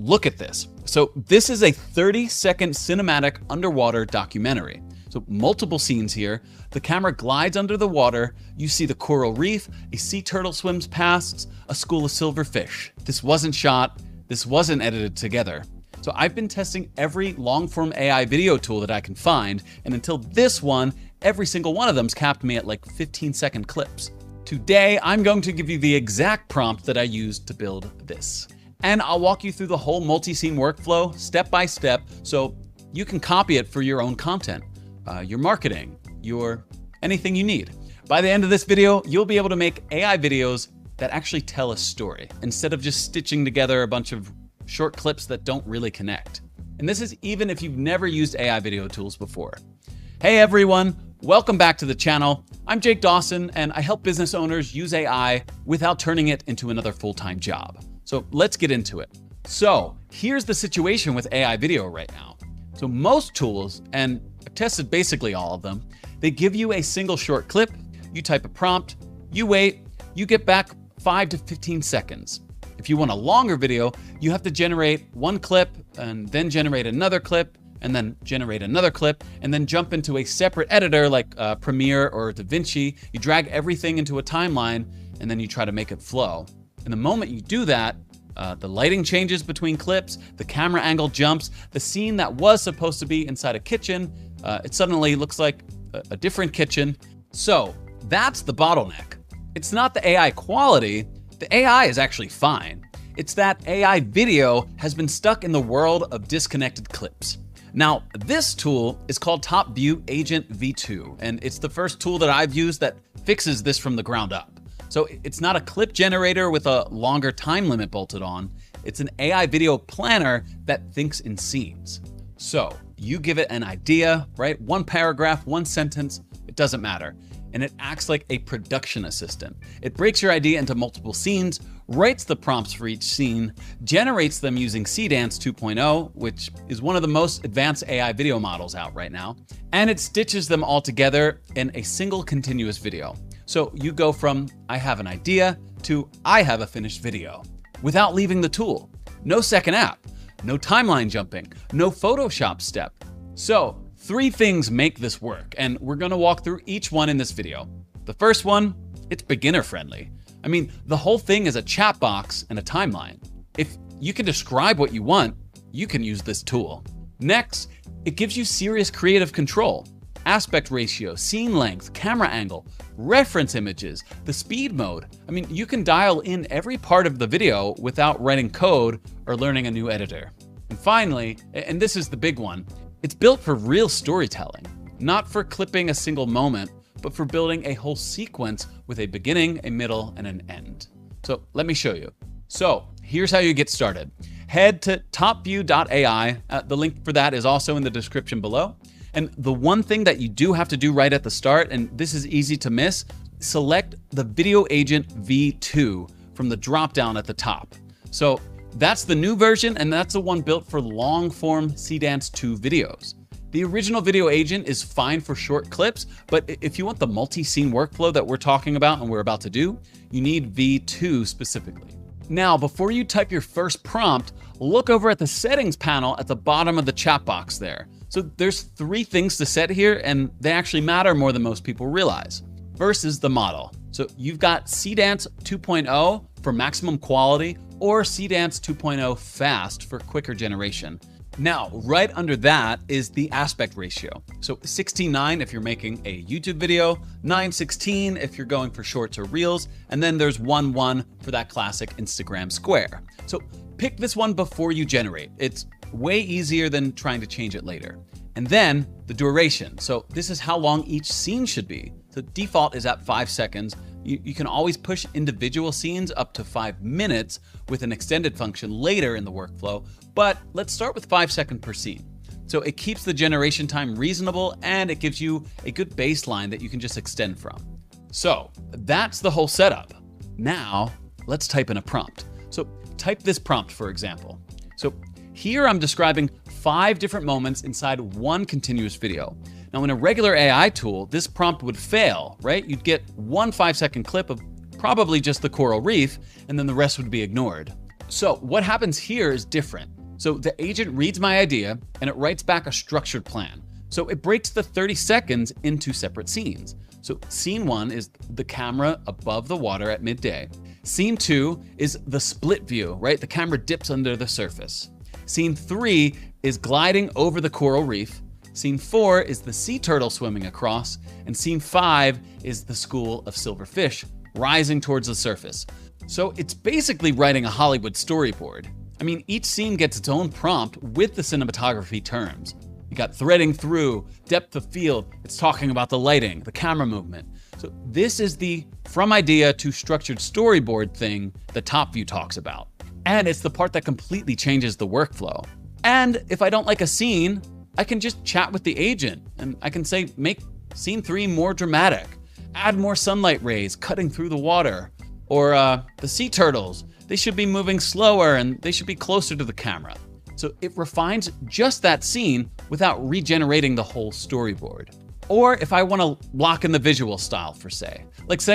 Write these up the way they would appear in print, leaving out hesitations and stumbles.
look at this. So this is a 30-second cinematic underwater documentary. So multiple scenes here. The camera glides under the water. You see the coral reef, a sea turtle swims past, a school of silverfish. This wasn't shot. This wasn't edited together. So I've been testing every long-form AI video tool that I can find, and until this one, every single one of them's capped me at like 15-second clips. Today, I'm going to give you the exact prompt that I used to build this. And I'll walk you through the whole multi-scene workflow step by step so you can copy it for your own content. Your marketing, your anything you need. By the end of this video, you'll be able to make AI videos that actually tell a story instead of just stitching together a bunch of short clips that don't really connect. And this is even if you've never used AI video tools before. Hey everyone, welcome back to the channel. I'm Jake Dawson and I help business owners use AI without turning it into another full-time job. So let's get into it. So here's the situation with AI video right now. So most tools, and I've tested basically all of them, they give you a single short clip, you type a prompt, you wait, you get back 5 to 15 seconds. If you want a longer video, you have to generate one clip and then generate another clip and then generate another clip and then jump into a separate editor like Premiere or DaVinci. You drag everything into a timeline and then you try to make it flow. And the moment you do that, the lighting changes between clips, the camera angle jumps, the scene that was supposed to be inside a kitchen, it suddenly looks like a different kitchen. So that's the bottleneck. It's not the AI quality. The AI is actually fine. It's that AI video has been stuck in the world of disconnected clips. Now, this tool is called TopView Agent V2, and it's the first tool that I've used that fixes this from the ground up. So it's not a clip generator with a longer time limit bolted on. It's an AI video planner that thinks in scenes. So you give it an idea, right? One paragraph, one sentence, it doesn't matter. And it acts like a production assistant. It breaks your idea into multiple scenes, writes the prompts for each scene, generates them using Seedance 2.0, which is one of the most advanced AI video models out right now, and it stitches them all together in a single continuous video. So you go from I have an idea to I have a finished video without leaving the tool. No second app, no timeline jumping, no Photoshop step. So 3 things make this work, and we're gonna walk through each one in this video. The first one, it's beginner friendly. I mean, the whole thing is a chat box and a timeline. If you can describe what you want, you can use this tool. Next, it gives you serious creative control. Aspect ratio, scene length, camera angle, reference images, the speed mode. I mean, you can dial in every part of the video without writing code or learning a new editor. And finally, and this is the big one, it's built for real storytelling, not for clipping a single moment, but for building a whole sequence with a beginning, a middle, and an end. So let me show you. So here's how you get started. Head to topview.ai. The link for that is also in the description below. And the one thing that you do have to do right at the start, and this is easy to miss, select the Video Agent V2 from the drop-down at the top. So that's the new version, and that's the one built for long-form Seedance 2 videos. The original Video Agent is fine for short clips, but if you want the multi-scene workflow that we're talking about and we're about to do, you need V2 specifically. Now, before you type your first prompt, look over at the settings panel at the bottom of the chat box there. So there's 3 things to set here, and they actually matter more than most people realize. First is the model. So you've got Seedance 2.0 for maximum quality or Seedance 2.0 fast for quicker generation. Now, right under that is the aspect ratio. So 16:9 if you're making a YouTube video, 9:16 if you're going for shorts or reels, and then there's 1:1 for that classic Instagram square. So pick this one before you generate. It's way easier than trying to change it later. And then the duration. So this is how long each scene should be. The default is at 5 seconds. You can always push individual scenes up to 5 minutes with an extended function later in the workflow, but let's start with 5 seconds per scene. So it keeps the generation time reasonable and it gives you a good baseline that you can just extend from. So that's the whole setup. Now let's type in a prompt. So type this prompt, for example. So here I'm describing 5 different moments inside one continuous video. Now in a regular AI tool, this prompt would fail, right? You'd get one 5-second clip of probably just the coral reef, and then the rest would be ignored. So what happens here is different. So the agent reads my idea and it writes back a structured plan. So it breaks the 30 seconds into separate scenes. So scene 1 is the camera above the water at midday. Scene 2 is the split view, right? The camera dips under the surface. Scene 3 is gliding over the coral reef. Scene 4 is the sea turtle swimming across. And scene 5 is the school of silverfish rising towards the surface. So it's basically writing a Hollywood storyboard. I mean, each scene gets its own prompt with the cinematography terms. You got threading through, depth of field, it's talking about the lighting, the camera movement. So this is the from idea to structured storyboard thing that Top View talks about. And it's the part that completely changes the workflow. And if I don't like a scene, I can just chat with the agent and I can say, make scene 3 more dramatic, add more sunlight rays cutting through the water, or the sea turtles, they should be moving slower and they should be closer to the camera. So it refines just that scene without regenerating the whole storyboard. Or if I want to lock in the visual style for say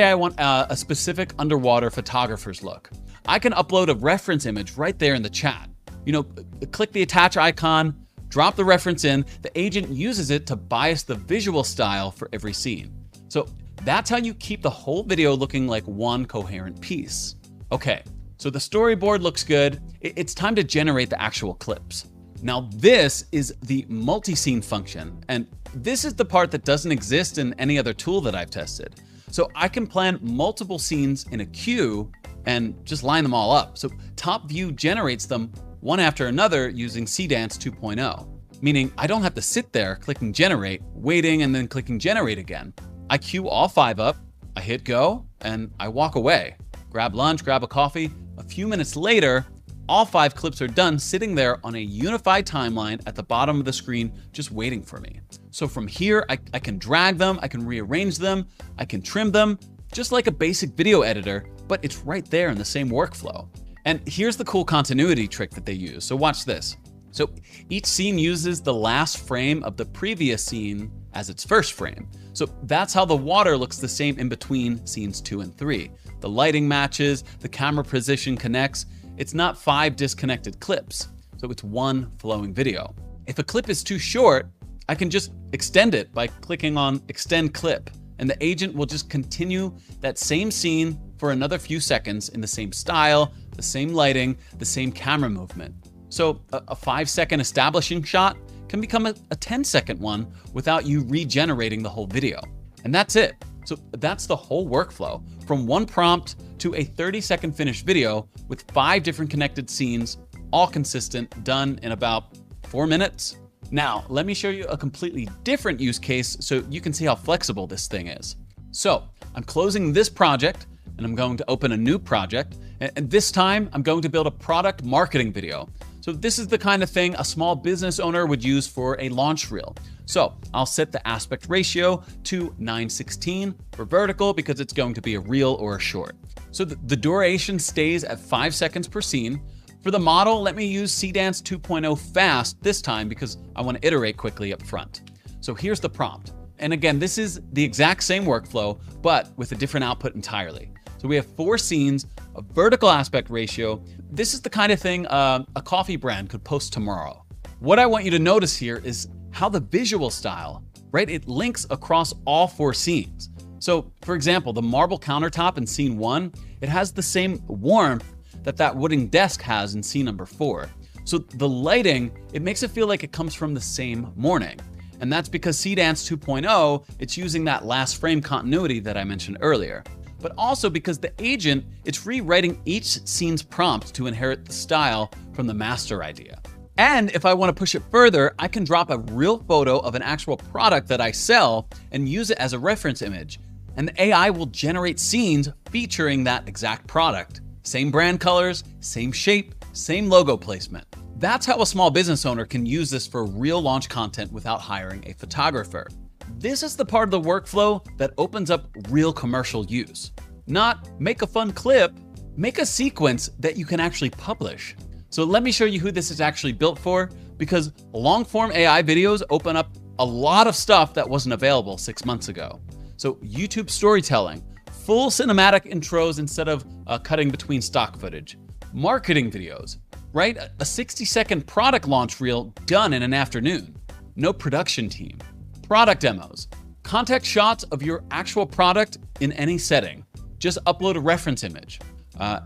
I want a specific underwater photographer's look, I can upload a reference image right there in the chat. You know, click the attach icon, drop the reference in, the agent uses it to bias the visual style for every scene. So that's how you keep the whole video looking like one coherent piece. Okay, so the storyboard looks good. It's time to generate the actual clips. Now this is the multi-scene function, and this is the part that doesn't exist in any other tool that I've tested. So I can plan multiple scenes in a queue and just line them all up. So Top View generates them one after another using Seedance 2.0, meaning I don't have to sit there clicking generate, waiting, and then clicking generate again. I queue all 5 up, I hit go, and I walk away. Grab lunch, grab a coffee. A few minutes later, all 5 clips are done sitting there on a unified timeline at the bottom of the screen, just waiting for me. So from here, I can drag them, I can rearrange them, I can trim them, just like a basic video editor, but it's right there in the same workflow. And here's the cool continuity trick that they use. So watch this. So each scene uses the last frame of the previous scene as its first frame. So that's how the water looks the same in between scenes 2 and 3. The lighting matches, the camera position connects. It's not 5 disconnected clips, so it's one flowing video. If a clip is too short, I can just extend it by clicking on Extend Clip, and the agent will just continue that same scene for another few seconds in the same style, the same lighting, the same camera movement. So a 5-second establishing shot can become a 10-second one without you regenerating the whole video. And that's it. So that's the whole workflow, from one prompt to a 30-second finished video with 5 different connected scenes, all consistent, done in about 4 minutes. Now, let me show you a completely different use case so you can see how flexible this thing is. So I'm closing this project and I'm going to open a new project. And this time I'm going to build a product marketing video. So this is the kind of thing a small business owner would use for a launch reel. So I'll set the aspect ratio to 9:16 for vertical because it's going to be a reel or a short. So the duration stays at 5 seconds per scene. For the model, let me use Seedance 2.0 fast this time because I want to iterate quickly up front. So here's the prompt. And again, this is the exact same workflow, but with a different output entirely. So we have 4 scenes, a vertical aspect ratio. This is the kind of thing a coffee brand could post tomorrow. What I want you to notice here is how the visual style, right? It links across all 4 scenes. So for example, the marble countertop in scene 1, it has the same warmth that wooden desk has in scene number 4. So the lighting, it makes it feel like it comes from the same morning. And that's because Seedance 2.0, it's using that last frame continuity that I mentioned earlier. But also because the agent, it's rewriting each scene's prompt to inherit the style from the master idea. And if I want to push it further, I can drop a real photo of an actual product that I sell and use it as a reference image. And the AI will generate scenes featuring that exact product. Same brand colors, same shape, same logo placement. That's how a small business owner can use this for real launch content without hiring a photographer. This is the part of the workflow that opens up real commercial use. Not make a fun clip, make a sequence that you can actually publish. So let me show you who this is actually built for, because long-form AI videos open up a lot of stuff that wasn't available 6 months ago. So YouTube storytelling, full cinematic intros instead of cutting between stock footage, Marketing videos. Write a 60-second product launch reel done in an afternoon. No production team. Product demos. Contact shots of your actual product in any setting. Just upload a reference image.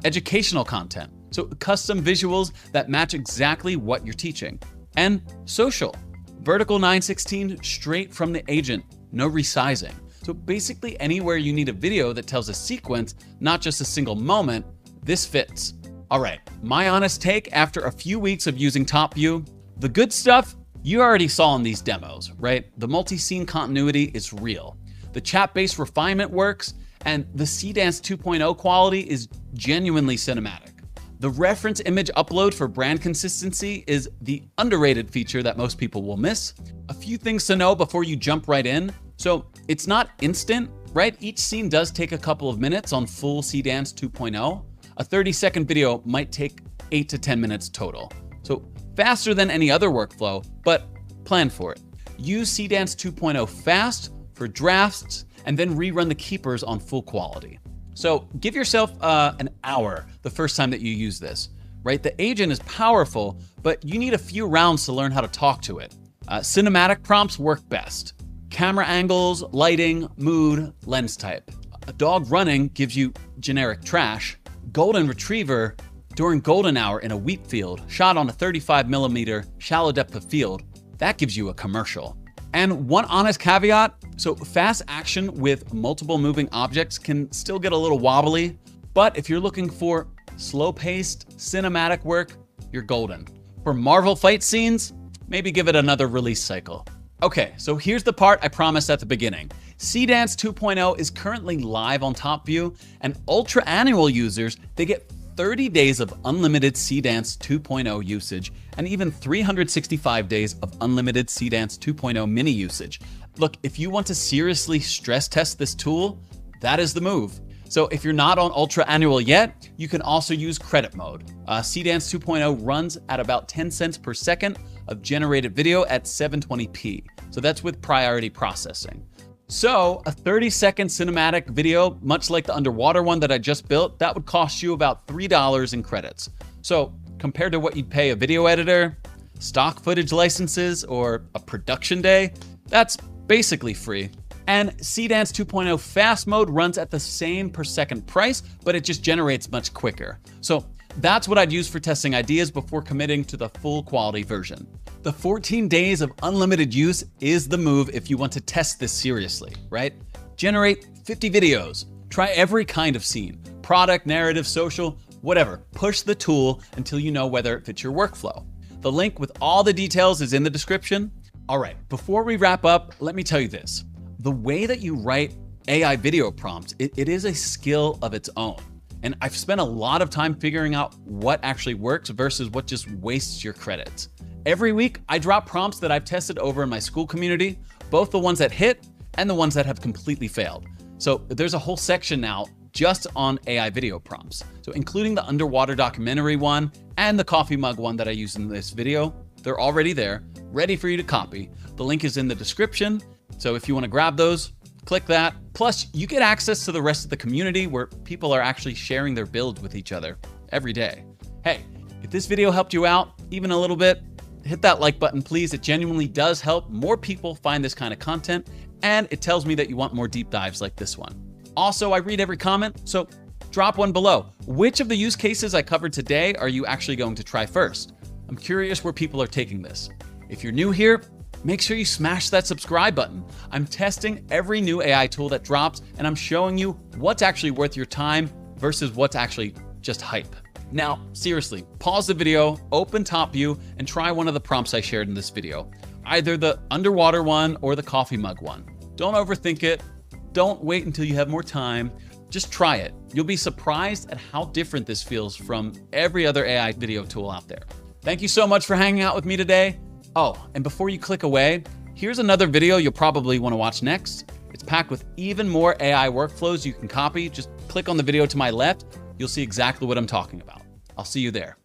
Educational content. So custom visuals that match exactly what you're teaching. And social. Vertical 9:16 straight from the agent. No resizing. So basically anywhere you need a video that tells a sequence, not just a single moment, this fits. All right, my honest take after a few weeks of using TopView, the good stuff you already saw in these demos, right? The multi-scene continuity is real. The chat-based refinement works, and the Seedance 2.0 quality is genuinely cinematic. The reference image upload for brand consistency is the underrated feature that most people will miss. A few things to know before you jump right in. So it's not instant, right? Each scene does take a couple of minutes on full Seedance 2.0. A 30-second video might take 8 to 10 minutes total. So faster than any other workflow, but plan for it. Use Seedance 2.0 fast for drafts and then rerun the keepers on full quality. So give yourself an hour the first time that you use this, right? The agent is powerful, but you need a few rounds to learn how to talk to it. Cinematic prompts work best. Camera angles, lighting, mood, lens type. A dog running gives you generic trash. Golden retriever during golden hour in a wheat field shot on a 35mm shallow depth of field, that gives you a commercial. And one honest caveat, so fast action with multiple moving objects can still get a little wobbly, but if you're looking for slow-paced cinematic work, you're golden. For Marvel fight scenes, maybe give it another release cycle. Okay, so here's the part I promised at the beginning. Seedance 2.0 is currently live on TopView, and Ultra Annual users, they get 30 days of unlimited Seedance 2.0 usage and even 365 days of unlimited Seedance 2.0 mini usage. Look, if you want to seriously stress test this tool, that is the move. So if you're not on Ultra Annual yet, you can also use credit mode. Seedance 2.0 runs at about 10 cents per second of generated video at 720p. So that's with priority processing. So a 30-second cinematic video, much like the underwater one that I just built, that would cost you about $3 in credits. So compared to what you'd pay a video editor, stock footage licenses, or a production day, that's basically free. And Seedance 2.0 fast mode runs at the same per second price, but it just generates much quicker. So that's what I'd use for testing ideas before committing to the full quality version. The 14 days of unlimited use is the move if you want to test this seriously, right? Generate 50 videos, try every kind of scene, product, narrative, social, whatever. Push the tool until you know whether it fits your workflow. The link with all the details is in the description. All right, before we wrap up, let me tell you this. The way that you write AI video prompts, it is a skill of its own. And I've spent a lot of time figuring out what actually works versus what just wastes your credits. Every week, I drop prompts that I've tested over in my Skool community, both the ones that hit and the ones that have completely failed. So there's a whole section now just on AI video prompts. So including the underwater documentary one and the coffee mug one that I used in this video, they're already there, ready for you to copy. The link is in the description. So if you want to grab those, click that. Plus, you get access to the rest of the community where people are actually sharing their builds with each other every day. Hey, if this video helped you out even a little bit, hit that like button, please. It genuinely does help more people find this kind of content, and it tells me that you want more deep dives like this one. Also, I read every comment, so drop one below. Which of the use cases I covered today are you actually going to try first? I'm curious where people are taking this. If you're new here, make sure you smash that subscribe button. I'm testing every new AI tool that drops, and I'm showing you what's actually worth your time versus what's actually just hype. Now, seriously, pause the video, open TopView, and try one of the prompts I shared in this video. Either the underwater one or the coffee mug one. Don't overthink it. Don't wait until you have more time. Just try it. You'll be surprised at how different this feels from every other AI video tool out there. Thank you so much for hanging out with me today. Oh, and before you click away, here's another video you'll probably want to watch next. It's packed with even more AI workflows you can copy. Just click on the video to my left. You'll see exactly what I'm talking about. I'll see you there.